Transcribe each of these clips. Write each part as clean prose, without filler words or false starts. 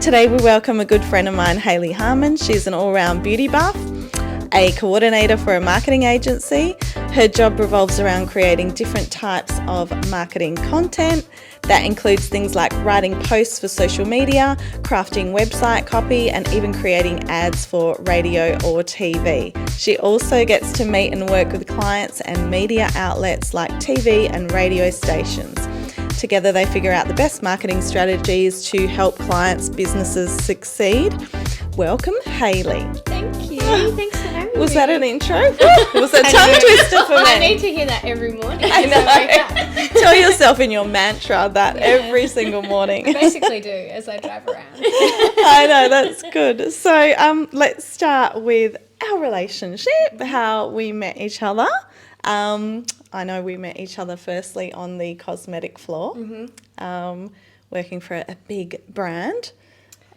Today we welcome a good friend of mine, Hayley Harman. She's an all-round beauty buff, a coordinator for a marketing agency. Her job revolves around creating different types of marketing content. That includes things like writing posts for social media, crafting website copy, and even creating ads for radio or TV. She also gets to meet and work with clients and media outlets like TV and radio stations. Together they figure out the best marketing strategies to help clients' businesses succeed. Welcome, Hayley. Thank you. Thanks for having me. Was that an intro? It was a tongue twister for me. I need to hear that every morning. I know. Tell yourself in your mantra that every single morning. I basically do as I drive around. I know, that's good. So let's start with our relationship, how we met each other. I know we met each other firstly on the cosmetic floor, working for a big brand.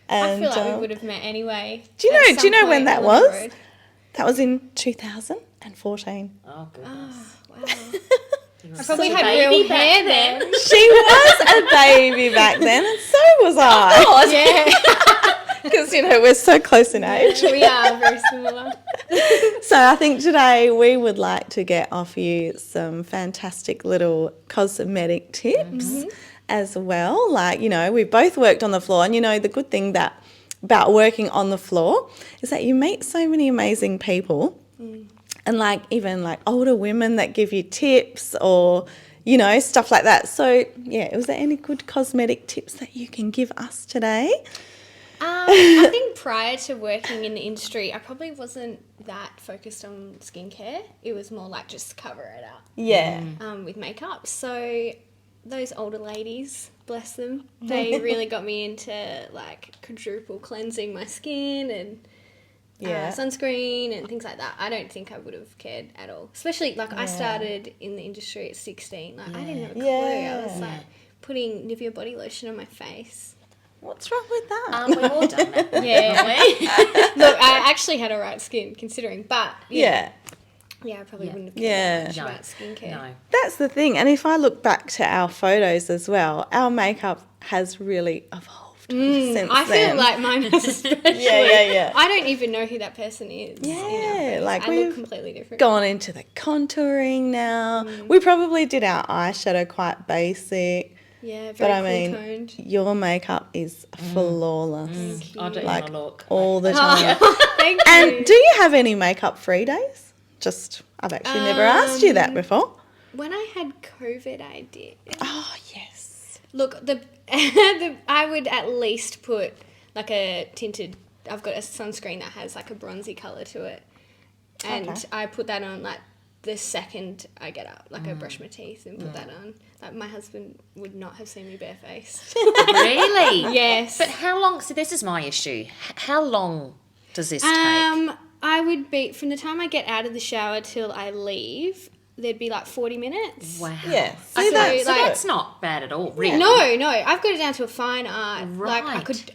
And, I feel like we would have met anyway. Do you know when that was? That was in 2014. Oh, goodness. Oh, wow. I probably had real hair then. She was a baby back then, and so was I. Yeah. Because, we're so close in age. We are very similar. So I think today we would like to get off you some fantastic little cosmetic tips as well. Like, we both worked on the floor, and, the good thing about working on the floor is that you meet so many amazing people and even older women that give you tips or, stuff like that. So, was there any good cosmetic tips that you can give us today? I think prior to working in the industry, I probably wasn't that focused on skincare. It was more like just cover it up. Yeah. With makeup. So those older ladies, bless them, they really got me into quadruple cleansing my skin and sunscreen and things like that. I don't think I would have cared at all. Especially I started in the industry at 16. I didn't have a clue. I was putting Nivea body lotion on my face. What's wrong with that? We've all done that. Yeah. Look, I actually had alright skin considering, but yeah, I probably wouldn't have cared much about skincare. No. That's the thing. And if I look back to our photos as well, our makeup has really evolved since then. I feel like mine has especially. Yeah. I don't even know who that person is. Yeah, I look completely different. Gone into the contouring now. We probably did our eyeshadow quite basic. Yeah, very cool-toned. Your makeup is flawless. I don't want to look. All the time. Thank you. And do you have any makeup-free days? I've actually never asked you that before. When I had COVID, I did. Oh, yes. Look, I would at least put a tinted. I've got a sunscreen that has a bronzy colour to it, and I put that on the second I get up. I brush my teeth and put that on. My husband would not have seen me barefaced. Really? Yes. But how long? So this is my issue. How long does this take? I would be, from the time I get out of the shower till I leave, there'd be 40 minutes. Wow. Yeah. So that's not bad at all, really. No, I've got it down to a fine art. Right.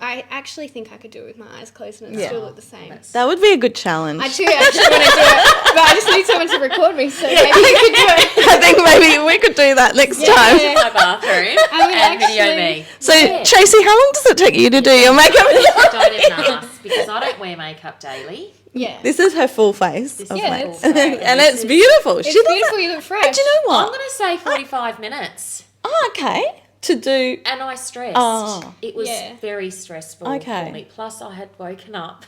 I actually think I could do it with my eyes closed and it still look the same. That would be a good challenge. I do actually want to do it, but I just need someone to record me, so maybe you could do it. I think maybe we could do that next time. In my bathroom and video me. So, Tracey, how long does it take you to do your makeup? Don't even ask, because I don't wear makeup daily. Yeah. This is her full face. It's and it's beautiful. It's beautiful, you look fresh. And do you know what? I'm going to say 45 minutes. Oh, okay. To do... And I stressed. Oh. It was very stressful for me. Plus, I had woken up.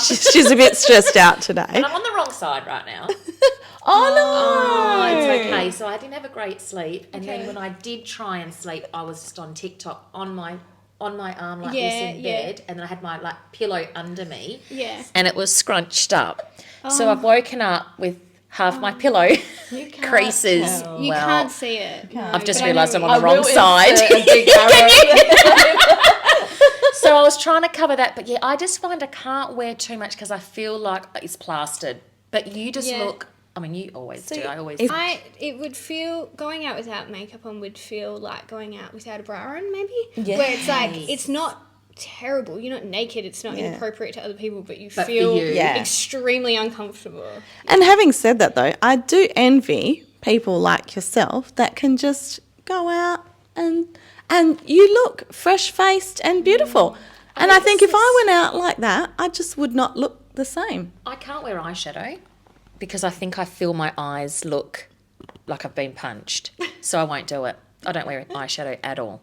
She's a bit stressed out today. And I'm on the wrong side right now. Oh, no. It's okay. So I didn't have a great sleep. And then when I did try and sleep, I was just on TikTok on my arm this in bed, and then I had my pillow under me. Yeah. And it was scrunched up. So I've woken up with half my pillow creases. You can't see it. I've just realised I'm on the wrong side. So I was trying to cover that, but I just find I can't wear too much because I feel like it's plastered. But you just look... I mean, you always do. I always. It would feel, going out without makeup on would feel like going out without a bra on, maybe. Yes. Where it's it's not terrible. You're not naked. It's not inappropriate to other people, but you for feel you. extremely uncomfortable. And having said that, though, I do envy people like yourself that can just go out and and you look fresh-faced and beautiful. And I think if I went out like that, I just would not look the same. I can't wear eyeshadow because I think I feel my eyes look like I've been punched. So I won't do it. I don't wear eyeshadow at all.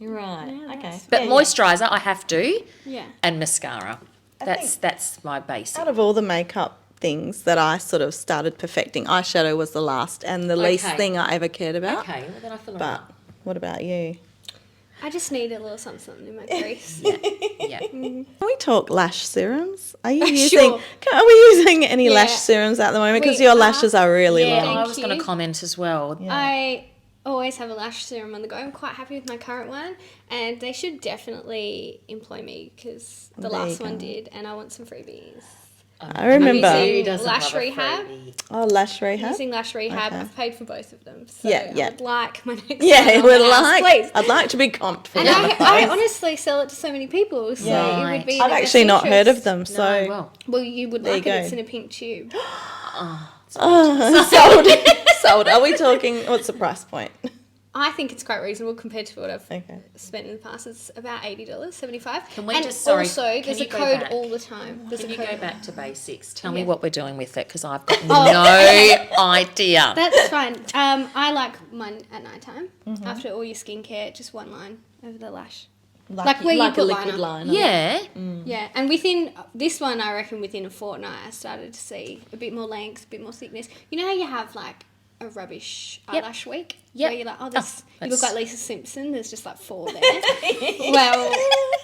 Right. Okay. But moisturiser I have to. Yeah. And mascara. That's my basic. Out of all the makeup things that I sort of started perfecting, eyeshadow was the last and the least thing I ever cared about. Okay, well then I feel like But what about you? I just need a little something in my crease. yeah. Can we talk lash serums? Are you Sure. Are we using any lash serums at the moment? Because your lashes are really long. I was going to comment as well. Yeah. I always have a lash serum on the go. I'm quite happy with my current one, and they should definitely employ me because the last one did, and I want some freebies. I remember. Using Lash Rehab. Oh, Lash Rehab. Using Lash Rehab. Okay. I've paid for both of them. So yeah. I would like my next please. I'd like to be comped for that. And I honestly sell it to so many people, so it would be I've actually not heard of them, so... No, well, you would like it. It's in a pink tube. Sold. Are we talking... What's the price point? I think it's quite reasonable compared to what I've spent in the past. It's about $80, $75. Can we and just, sorry, also, there's a code all the time. Can you go back to basics? Tell me what we're doing with it because I've got no idea. That's fine. I like mine at night time. After all your skincare, just one line over the lash. Like where you put a liquid liner. Yeah. Yeah, and within this one, I reckon within a fortnight, I started to see a bit more length, a bit more thickness. You know how you have like a rubbish eyelash week? Yep. Where you're like, you look like Lisa Simpson, there's just like 4 there. Well,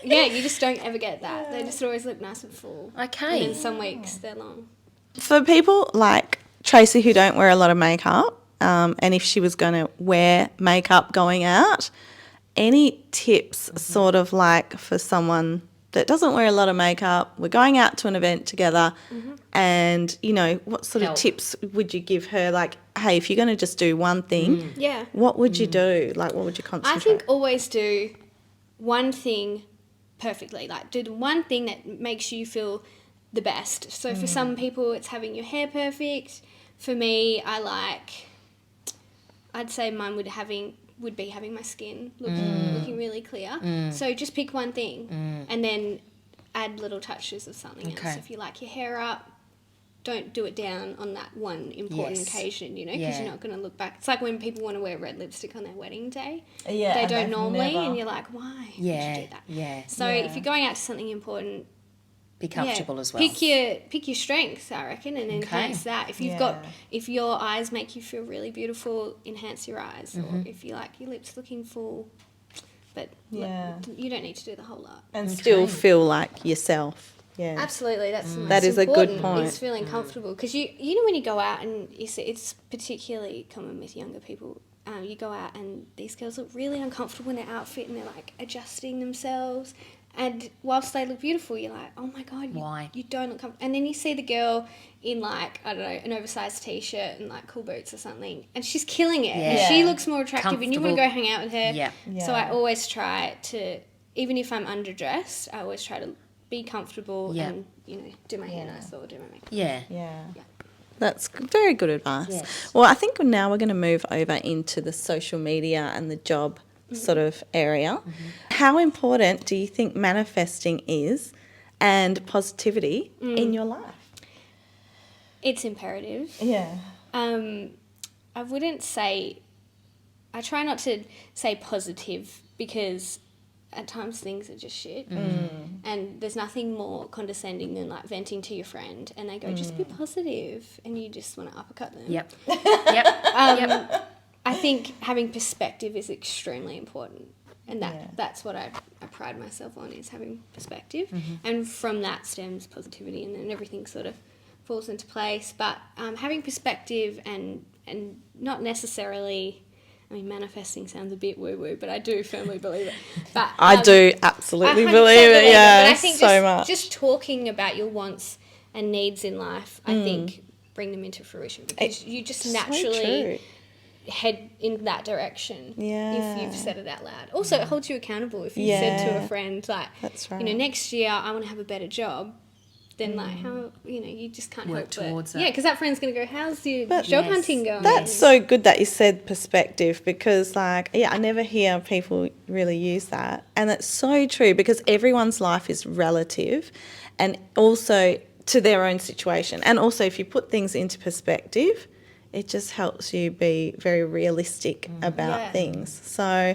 yeah, you just don't ever get that. They just always look nice and full. Okay. And then some weeks they're long. For people like Tracey who don't wear a lot of makeup, and if she was going to wear makeup going out, any tips sort of like for someone that doesn't wear a lot of makeup, we're going out to an event together, and, you know, what sort of tips would you give her? Like, hey, if you're going to just do one thing, what would you do? Like, what would you concentrate? I think always do one thing perfectly. Like, do the one thing that makes you feel the best. So for some people, it's having your hair perfect. For me, I'd say mine would be having my skin looking really clear. So just pick one thing and then add little touches of something else. If you like your hair up, don't do it down on that one important occasion, you know, because you're not going to look back. It's like when people want to wear red lipstick on their wedding day. Yeah, they don't normally, and you're like, why would you do that? Yeah. So if you're going out to something important, be comfortable as well. Pick your strengths, I reckon, and enhance that. If if your eyes make you feel really beautiful, enhance your eyes. Or if you like your lips looking full, but you don't need to do the whole lot. And still feel like yourself. Yeah, absolutely. That is a good point. It's feeling comfortable because you know when you go out and you see, it's particularly common with younger people. You go out and these girls look really uncomfortable in their outfit and they're like adjusting themselves. And whilst they look beautiful, you're like, oh my God, why? You don't look comfortable. And then you see the girl in like, I don't know, an oversized T-shirt and like cool boots or something. And she's killing it. Yeah. And she looks more attractive and you want to go hang out with her. Yeah. So I always try to, even if I'm underdressed, I always try to be comfortable and, you know, do my hair nice or do my makeup. Yeah. That's very good advice. Yes. Well, I think now we're going to move over into the social media and the job sort of area. How important do you think manifesting is and positivity in your life? It's imperative. Yeah. I wouldn't say, I try not to say positive because at times things are just shit and there's nothing more condescending than like venting to your friend and they go, just be positive, and you just want to uppercut them. Yep. I think having perspective is extremely important, and that's what I pride myself on, is having perspective, and from that stems positivity, and then everything sort of falls into place. But having perspective and not necessarily, I mean, manifesting sounds a bit woo-woo, but I do firmly believe it. But I do absolutely believe it, yeah, but I think just talking about your wants and needs in life, I think, bring them into fruition, because you just naturally head in that direction if you've said it out loud. Also, it holds you accountable if you said to a friend, like, you know, next year I want to have a better job. then like how, you know, you just can't Work help towards it. it. Yeah, because that friend's going to go, how's your job hunting going? That's so good that you said perspective, because like, I never hear people really use that. And that's so true, because everyone's life is relative, and also to their own situation. And also if you put things into perspective, it just helps you be very realistic about things. So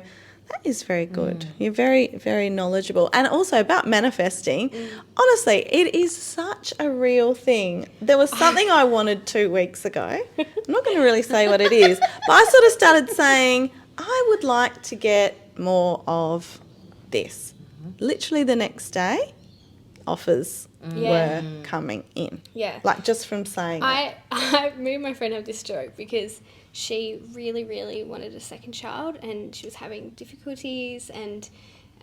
that is very good. You're very, very knowledgeable. And also about manifesting, honestly, it is such a real thing. There was something I wanted 2 weeks ago. I'm not going to really say what it is, but I sort of started saying, I would like to get more of this. Literally the next day, offers were coming in. Yeah. Like just from saying it. Me and my friend have this joke because she really, really wanted a second child, and she was having difficulties, and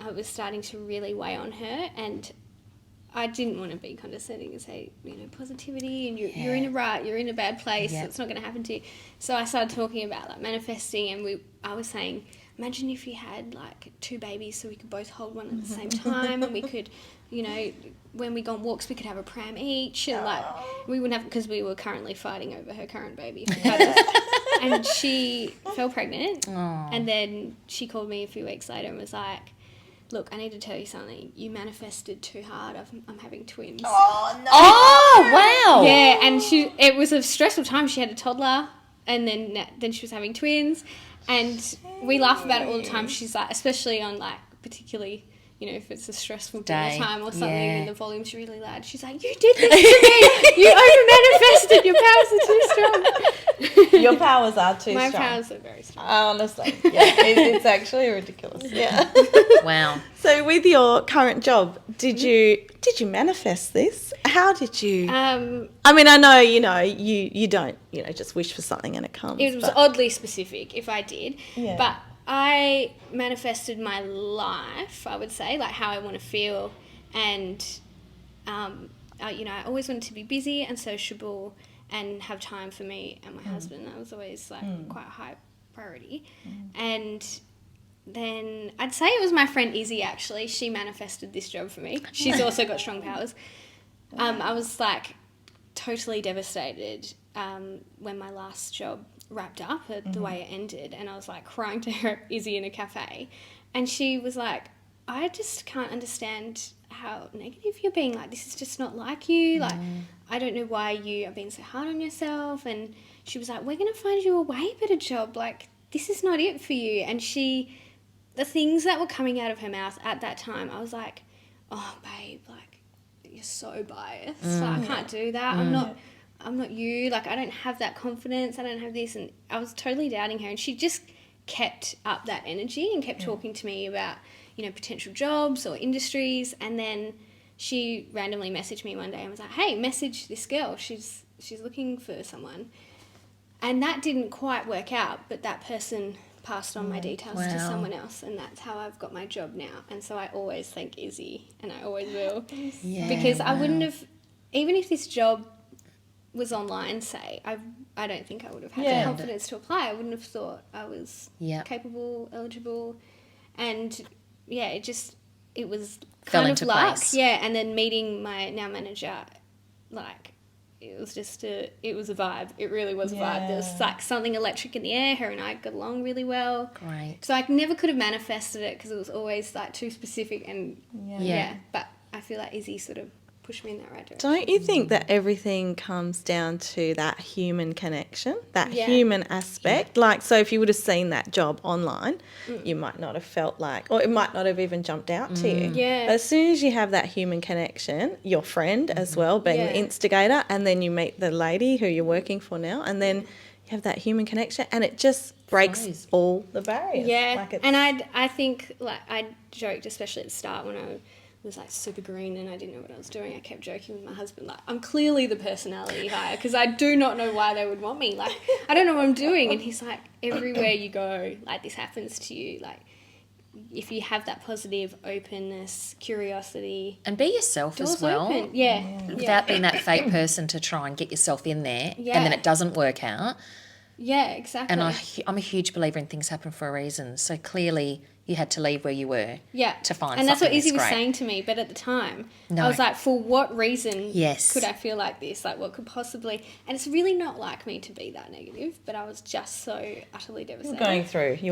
it was starting to really weigh on her, and I didn't want to be condescending and say, you know, positivity, and you're in a bad place, it's not going to happen to you. So I started talking about like manifesting, and I was saying, imagine if you had like 2 babies so we could both hold one at the same time, and we could, you know, when we go on walks we could have a pram each, and like we wouldn't have, because we were currently fighting over her current baby. And she fell pregnant. And then she called me a few weeks later and was like, look, I need to tell you something. You manifested too hard. I'm having twins. Oh, no. Oh, wow. Yeah, and it was a stressful time. She had a toddler, and then she was having twins. And we laugh about it all the time. She's like, especially on like particularly, you know, if it's a stressful dinner time or something and the volume's really loud, she's like, you did this to me. You over-manifested. Your powers are too strong. Your powers are too My strong. My powers are very strong. Honestly, it's actually ridiculous. Yeah. Wow. So with your current job, did you manifest this? How did you? I mean, I know you don't just wish for something and it comes. It was oddly specific if I did, Yeah. but I manifested my life, I would say, like how I want to feel, and I always wanted to be busy and sociable and have time for me and my husband. That was always like quite a high priority. And then I'd say it was my friend Izzy, actually. She manifested this job for me. She's also got strong powers. I was like totally devastated when my last job wrapped up, the way it ended, and I was like crying to her, Izzy, in a cafe, and she was like, I just can't understand how negative you're being. Like, this is just not like you. Like, I don't know why you are being so hard on yourself. And she was like, we're going to find you a way better job. Like, this is not it for you. And the things that were coming out of her mouth at that time, I was like, oh, babe, like, you're so biased. Like, I can't do that. I'm not you. Like, I don't have that confidence. I don't have this. And I was totally doubting her. And she just kept up that energy and kept talking to me about, potential jobs or industries. And then she randomly messaged me one day and was like, hey, message this girl. She's looking for someone. And that didn't quite work out, but that person passed on my details to someone else, and that's how I've got my job now. And so I always thank Izzy, and I always will. Because I wouldn't have, even if this job was online, say, I don't think I would have had the confidence to apply. I wouldn't have thought I was capable, eligible, and it was Fell kind into of luck. place. Yeah, and then meeting my now manager, like, it was it was a vibe. It really was a vibe. There was like something electric in the air. Her and I got along really well. Great. So I never could have manifested it because it was always like too specific, and but I feel like Izzy sort of pushed me in that right direction. Don't you think that everything comes down to that human connection, that human aspect? Like, so if you would have seen that job online, you might not have felt like, or it might not have even jumped out to you. Yeah. But as soon as you have that human connection, your friend as well, being the instigator, and then you meet the lady who you're working for now, and then you have that human connection, and it just breaks all the barriers. Yeah, and I think, like, I joked, especially at the start when I was like super green and I didn't know what I was doing. I kept joking with my husband, like, I'm clearly the personality hire because I do not know why they would want me. Like, I don't know what I'm doing. And he's like, everywhere you go, like, this happens to you. Like, if you have that positive openness, curiosity, and be yourself as well. Open. Without being that fake person to try and get yourself in there, and then it doesn't work out. Yeah, exactly. And I'm a huge believer in things happen for a reason. So clearly You had to leave where you were to find and that's what Izzy was great. saying to me. But at the time, I was like, for what reason could I feel like this? Like, what could possibly... And it's really not like me to be that negative, but I was just so utterly devastated. You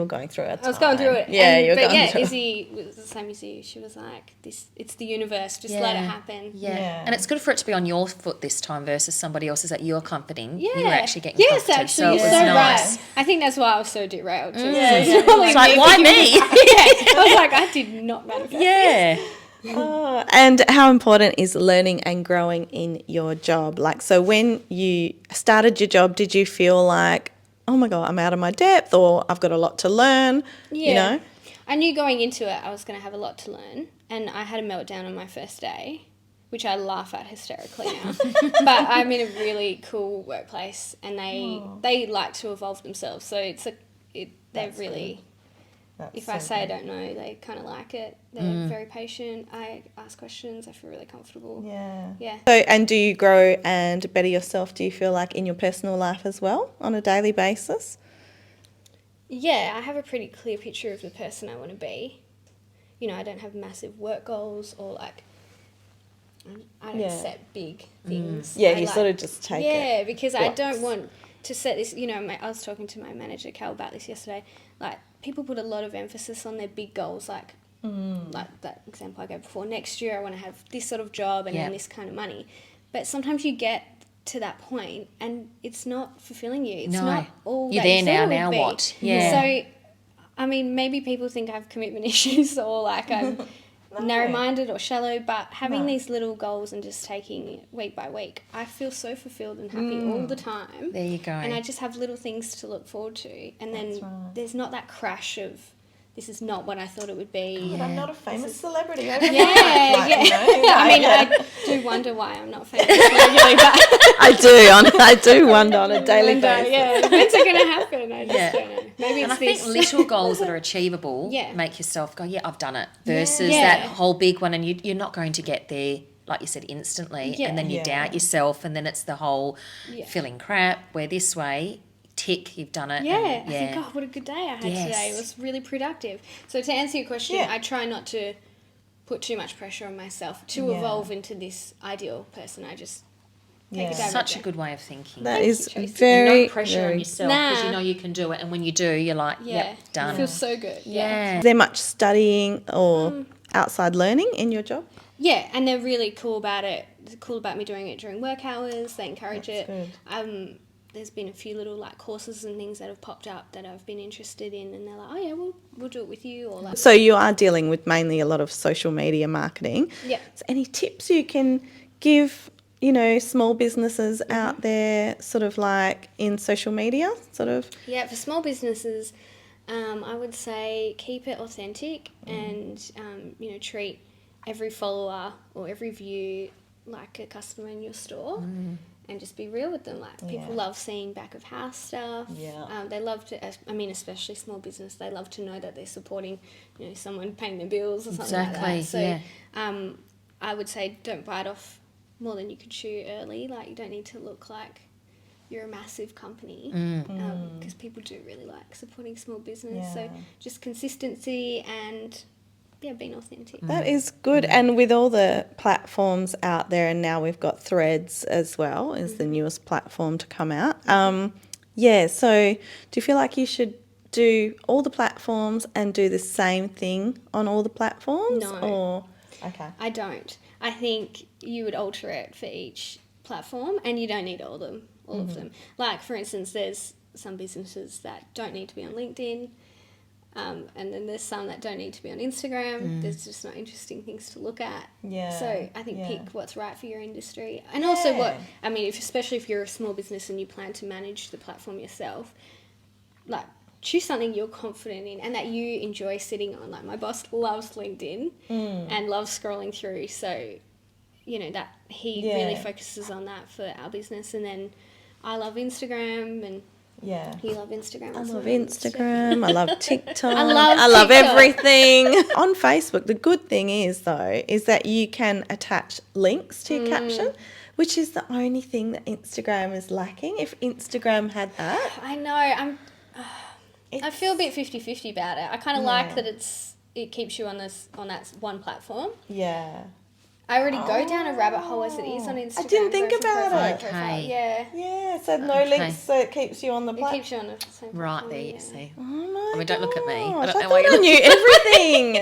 were going through it. I was going through it. Yeah, But Izzy was the same as you. She was like, it's the universe. Just let it happen. Yeah. And it's good for it to be on your foot this time versus somebody else's that you're comforting. Yeah. You were actually getting comforted. Yes, actually. So it was so nice. right. I think that's why I was so derailed too. It's like, why me? I was like, I did not manifest this. And how important is learning and growing in your job? Like, so when you started your job, did you feel like, oh my God, I'm out of my depth, or I've got a lot to learn? Yeah. You know? I knew going into it I was going to have a lot to learn, and I had a meltdown on my first day, which I laugh at hysterically now. But I'm in a really cool workplace, and they like to evolve themselves. So they're really... If I say I don't know, they kind of like it. They're very patient. I ask questions. I feel really comfortable. Yeah. So, and do you grow and better yourself, do you feel like, in your personal life as well on a daily basis? Yeah, I have a pretty clear picture of the person I want to be. You know, I don't have massive work goals or like, I don't set big things. Yeah, you sort of just take it. Yeah, because I don't want to set this, you know, I was talking to my manager, Cal, about this yesterday. Like, people put a lot of emphasis on their big goals, like that example I gave before. Next year I want to have this sort of job and earn this kind of money. But sometimes you get to that point and it's not fulfilling you. It's not all you're that there you now, thought it now would be. what? Yeah. So, I mean, maybe people think I have commitment issues or like I'm narrow-minded or shallow, but having these little goals and just taking it week by week, I feel so fulfilled and happy all the time. There you go. And I just have little things to look forward to. And then there's not that crash of, this is not what I thought it would be. But I'm not a famous celebrity. Yeah. I mean, I do wonder why I'm not famous regularly, but I do wonder on a daily basis. Yeah, when's it going to happen? I just don't know. Maybe it's and I think little goals that are achievable make yourself go, yeah, I've done it, versus that whole big one, and you're not going to get there, like you said, instantly, and then you doubt yourself, and then it's the whole feeling crap, where this way, tick, you've done it. Yeah, I think, oh, what a good day I had today. It was really productive. So to answer your question, I try not to put too much pressure on myself to evolve into this ideal person. I just take a day. Such a good way of thinking. That is very... No pressure on yourself, because you know you can do it, and when you do, you're like, yep, done. It feels so good. Yeah. Is there much studying or outside learning in your job? Yeah, and they're really cool about it. It's cool about me doing it during work hours. They encourage it. Good. There's been a few little like courses and things that have popped up that I've been interested in, and they're like, oh yeah, we'll do it with you. Or like, so you are dealing with mainly a lot of social media marketing. Yeah. So any tips you can give, you know, small businesses out there, sort of like in social media, sort of? Yeah, for small businesses, I would say keep it authentic and you know, treat every follower or every view like a customer in your store. And just be real with them. Like, people love seeing back of house stuff. Yeah. They love to, I mean, especially small business, they love to know that they're supporting, you know, someone paying their bills or something like that. So, I would say don't bite off more than you could chew early. Like, you don't need to look like you're a massive company, because people do really like supporting small business. So, just consistency and... yeah, being authentic. That is good. And with all the platforms out there, and now we've got Threads as well, is the newest platform to come out. So do you feel like you should do all the platforms and do the same thing on all the platforms? No. Or okay. I don't. I think you would alter it for each platform, and you don't need all of them. Like, for instance, there's some businesses that don't need to be on LinkedIn. And then there's some that don't need to be on Instagram. There's just not interesting things to look at. Yeah. So I think pick what's right for your industry. And also especially if you're a small business and you plan to manage the platform yourself, like, choose something you're confident in and that you enjoy sitting on. Like, my boss loves LinkedIn and loves scrolling through. So, you know, that he really focuses on that for our business. And then I love Instagram and... yeah. You love Instagram. I love Instagram. I love TikTok. I love everything. On Facebook, the good thing is, though, is that you can attach links to your caption, which is the only thing that Instagram is lacking. If Instagram had that. I know. I feel a bit 50-50 about it. I kind of like that it keeps you on that one platform. Yeah. I already go down a rabbit hole as it is on Instagram. I didn't think about it. Okay. Yeah. Yeah, so no links, so it keeps you on the platform. It keeps you on the same platform. Right there, you see. Oh my I mean, don't look at me. gosh, I don't know I why thought you're I knew everything.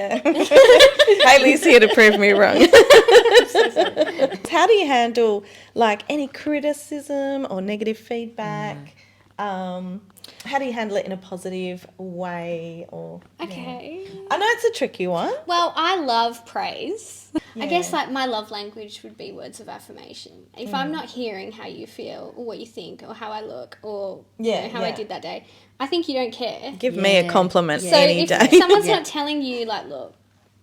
Hayley's here to prove me wrong. How do you handle like any criticism or negative feedback? How do you handle it in a positive way? Okay. I know it's a tricky one. Well, I love praise. I guess like my love language would be words of affirmation. If I'm not hearing how you feel or what you think or how I look or how I did that day, I think you don't care. Give me a compliment any day. So if someone's not telling you like, look,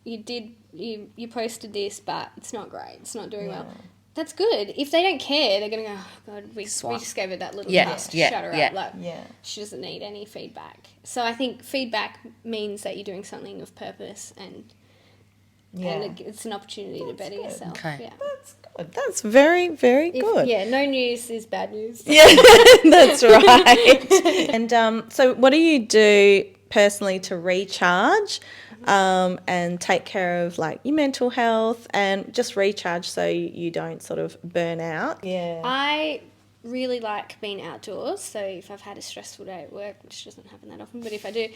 you posted this, but it's not great, it's not doing well. That's good. If they don't care, they're going to go, oh, God, we just gave her that little shut her up. Like, she doesn't need any feedback. So I think feedback means that you're doing something of purpose and it's an opportunity to better yourself. Okay. Yeah. That's good. That's very, very good. Yeah, no news is bad news. Yeah, that's right. And so what do you do personally to recharge and take care of like your mental health and just recharge so you don't sort of burn out? Yeah. I really like being outdoors, so if I've had a stressful day at work, which doesn't happen that often, but if I do,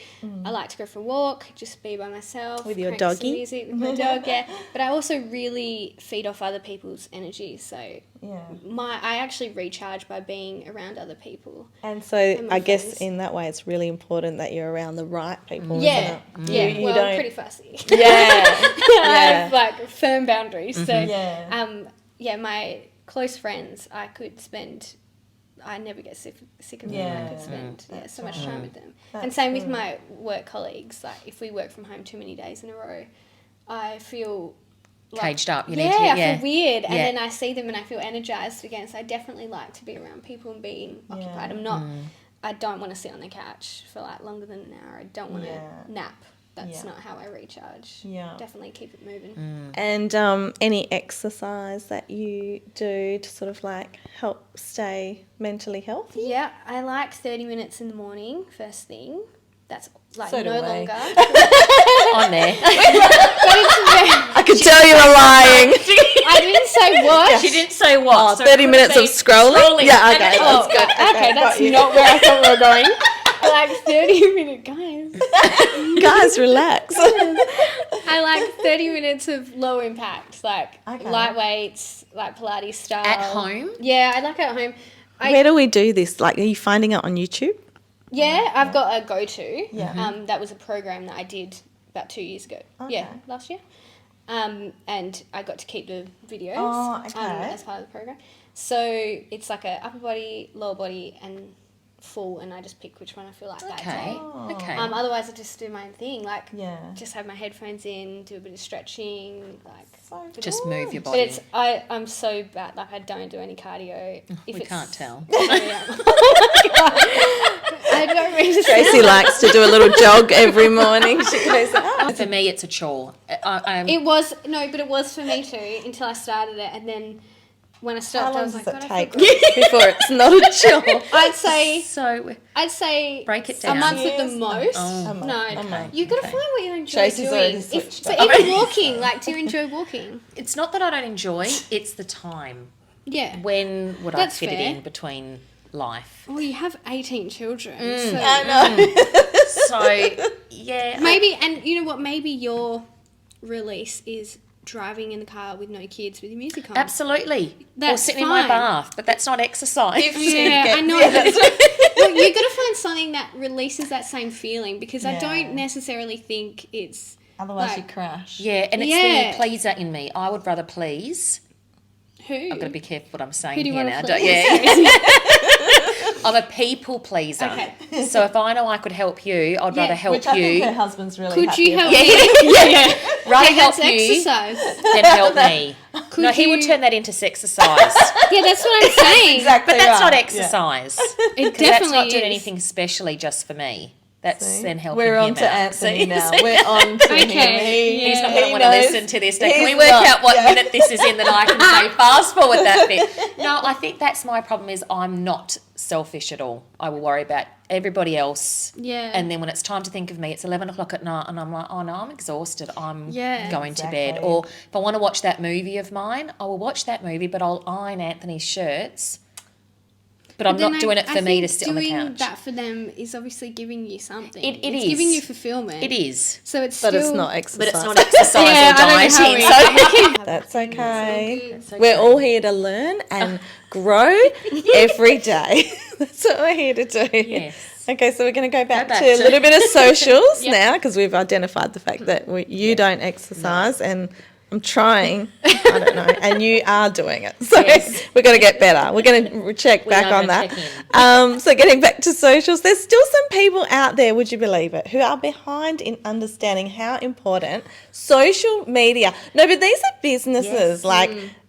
I like to go for a walk, just be by myself. With your crank doggy? some music with my dog, But I also really feed off other people's energy, so I actually recharge by being around other people. And so I guess in that way it's really important that you're around the right people. Yeah, isn't it? Well, I'm pretty fussy. I have like firm boundaries, so my close friends, I never get sick of them. I could spend so much time with them. And same with my work colleagues. Like if we work from home too many days in a row, I feel like, caged up. I feel weird. And then I see them and I feel energized again. So I definitely like to be around people and being occupied. I don't want to sit on the couch for like longer than an hour. I don't want to nap. That's not how I recharge. Yeah. Definitely keep it moving. And any exercise that you do to sort of like help stay mentally healthy? Yeah, I like 30 minutes in the morning, first thing. That's like so no longer. On there. I could tell you were lying. I didn't say what. She didn't say what. So 30 minutes of scrolling? Yeah, okay. That's good. Okay, that's not where I thought we were going. Like 30-minute guys, relax. I like 30 minutes of low impact, like light weights, like Pilates style. At home? Yeah, I like it at home. Where do we do this? Like, are you finding it on YouTube? Yeah, I've got a go-to. Yeah. That was a program that I did about 2 years ago. Okay. Yeah, last year. And I got to keep the videos as part of the program. So it's like a upper body, lower body, and full, and I just pick which one I feel like that day. Okay. Otherwise, I just do my own thing, like just have my headphones in, do a bit of stretching, like just move your body. But I'm so bad, like I don't do any cardio. We can't tell. I don't mean to Tracey likes to do a little jog every morning. She goes, For me, it's a chore. It was for me too until I started it, and then when I stopped, I was like, God, I forgot. Before it's not a chore. I'd say break it down. A month at the most. You've got to find what you enjoy doing. Even walking, like, do you enjoy walking? It's not that I don't enjoy, it's the time. Yeah. When would I fit it in between life? Well, you have 18 children. So. I know. So, yeah. Maybe, and you know what, maybe your release is driving in the car with no kids with your music on. Absolutely. That's or sitting fine. in my bath, but that's not exercise. Yeah, I know. Well, you've got to find something that releases that same feeling, because I don't necessarily think it's... Otherwise you crash. Yeah, and it's the pleaser in me. I would rather please. Who? I've got to be careful what I'm saying here now. Please? I'm a people pleaser. Okay. So if I know I could help you, I'd rather help Which I you. think her husband's really Could happy you help about. me? Rather help you exercise. than help me. He would turn that into sexercise. Yeah, that's what I'm saying. Exactly but that's not exercise. It definitely that's not doing is. anything specially just for me. That's then helping We're him on to out. Anthony now. We're on to him. He's not going to want to listen to this. Can we work out what minute this is in that I can say fast forward that bit? No, I think that's my problem is I'm not selfish at all. I will worry about everybody else. Yeah. And then when it's time to think of me, it's 11 o'clock at night and I'm like, oh no, I'm exhausted. I'm going to bed. Or if I want to watch that movie of mine, I will watch that movie, but I'll iron Anthony's shirts. But I'm not doing it for me to sit on the couch. Doing that for them is obviously giving you something. It's giving you fulfillment. It is. So it's But it's not exercise. But it's not exercise or dieting. So that's okay. We're all here to learn and grow every day. That's what we're here to do. Yes. Okay, so we're going to go back to a little bit of socials now because we've identified the fact that you don't exercise and I'm trying, I don't know, and you are doing it. So we've got to get better. We're going to check back on that. So getting back to socials, there's still some people out there, would you believe it, who are behind in understanding how important social media. No, but these are businesses,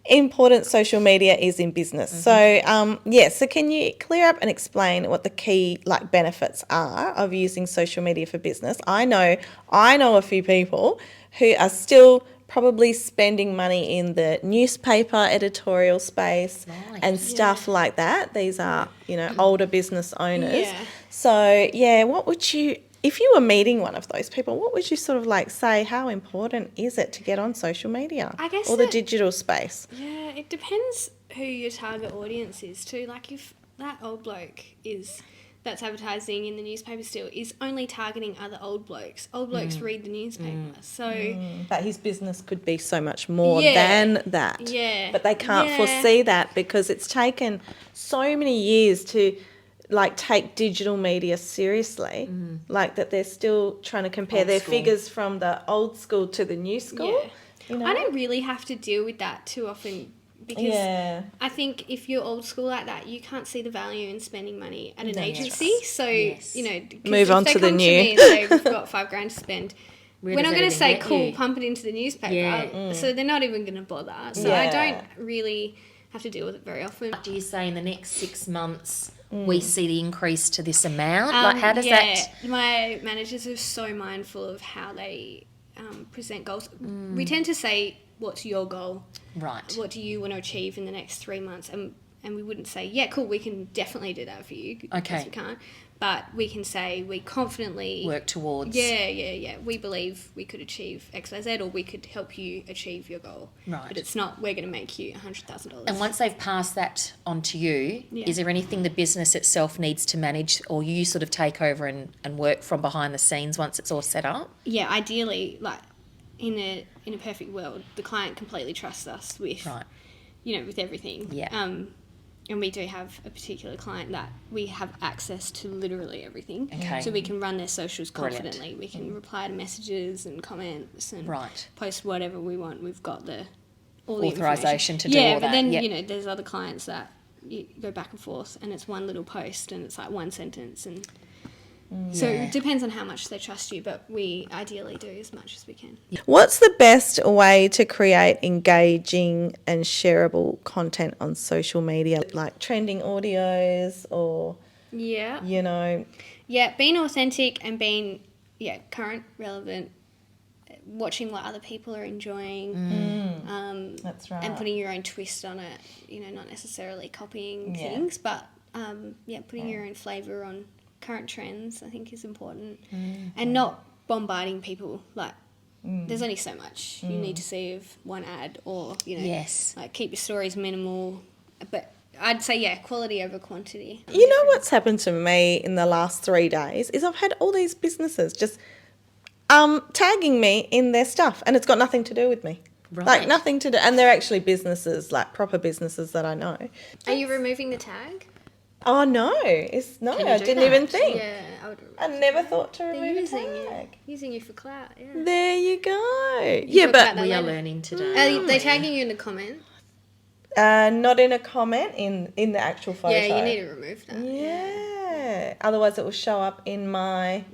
important social media is in business. Mm-hmm. So, so can you clear up and explain what the key benefits are of using social media for business? I know a few people who are still probably spending money in the newspaper editorial space and stuff like that. These are, older business owners. Yeah. So, what would you, if you were meeting one of those people, what would you sort of say, how important is it to get on social media? I guess or the digital space? Yeah, it depends who your target audience is too. Like if that old bloke that's advertising in the newspaper still is only targeting other old blokes. Old blokes read the newspaper. But his business could be so much more than that. Yeah. But they can't foresee that because it's taken so many years to take digital media seriously. That they're still trying to compare their figures from the old school to the new school. Yeah. I don't really have to deal with that too often. Because I think if you're old school like that, you can't see the value in spending money at an agency. Right. So, move on to the new. If they come to me and say, we've got $5,000 to spend, we're not going to say, cool, pump it into the newspaper. Yeah. So they're not even going to bother. So I don't really have to deal with it very often. What do you say in the next 6 months we see the increase to this amount? How does that... My managers are so mindful of how they present goals. We tend to say, what's your goal? Right. What do you want to achieve in the next 3 months? And we wouldn't say, yeah, cool, we can definitely do that for you. Okay. Because we can't. But we can say we confidently... work towards... Yeah. We believe we could achieve X, Y, Z, or we could help you achieve your goal. Right. But it's not, we're going to make you $100,000. And once they've passed that on to you, is there anything the business itself needs to manage, or you sort of take over and work from behind the scenes once it's all set up? Yeah, ideally, in a perfect world, the client completely trusts us with, with everything. Yeah. And we do have a particular client that we have access to literally everything. Okay. So we can run their socials confidently. We can reply to messages and comments and post whatever we want. We've got all the authorization to do all that. Yeah, but then, there's other clients that you go back and forth and it's one little post and it's one sentence and... So it depends on how much they trust you, but we ideally do as much as we can. What's the best way to create engaging and shareable content on social media, like trending audios or, being authentic and being, current, relevant, watching what other people are enjoying. That's right. And putting your own twist on it, not necessarily copying things, but, putting your own flavour on current trends, I think, is important. And not bombarding people. There's only so much you need to see of one ad or, keep your stories minimal. But I'd say, quality over quantity. You know what's happened to me in the last 3 days is I've had all these businesses just tagging me in their stuff and it's got nothing to do with me. Right. Nothing to do. And they're actually businesses, proper businesses that I know. Are you removing the tag? Oh, no. I didn't even think. Yeah, I never thought to remove a tag. Using you for clout, yeah. There you go. But we are learning today. Are they tagging you in the comment? Not in a comment, in the actual photo. Yeah, you need to remove that. Yeah. Otherwise it will show up in my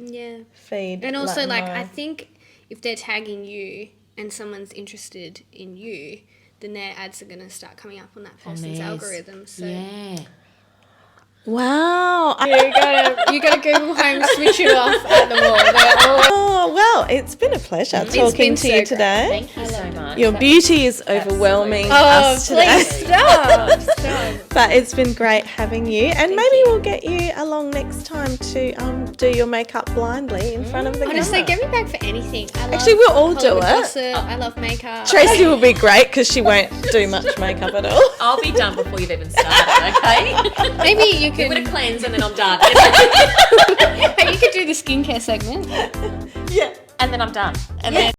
feed. And also, I think if they're tagging you and someone's interested in you, then their ads are going to start coming up on that person's algorithm. So. Yeah. Wow. You gotta Google Home, switch it off at the wall. Oh, well, it's been a pleasure talking to you today. Thank you so much. Your beauty is overwhelming us today. Stop. But it's been great having you. And maybe we'll get you along next time to do your makeup blindly in front of the camera. Honestly, get me back for anything. Actually, we'll all do it. Gossip. I love makeup. Tracey will be great because she won't do much makeup at all. I'll be done before you've even started, okay? Maybe you could... Give it a cleanse and then I'm done. You could do the skincare segment. Yeah. And then I'm done. And then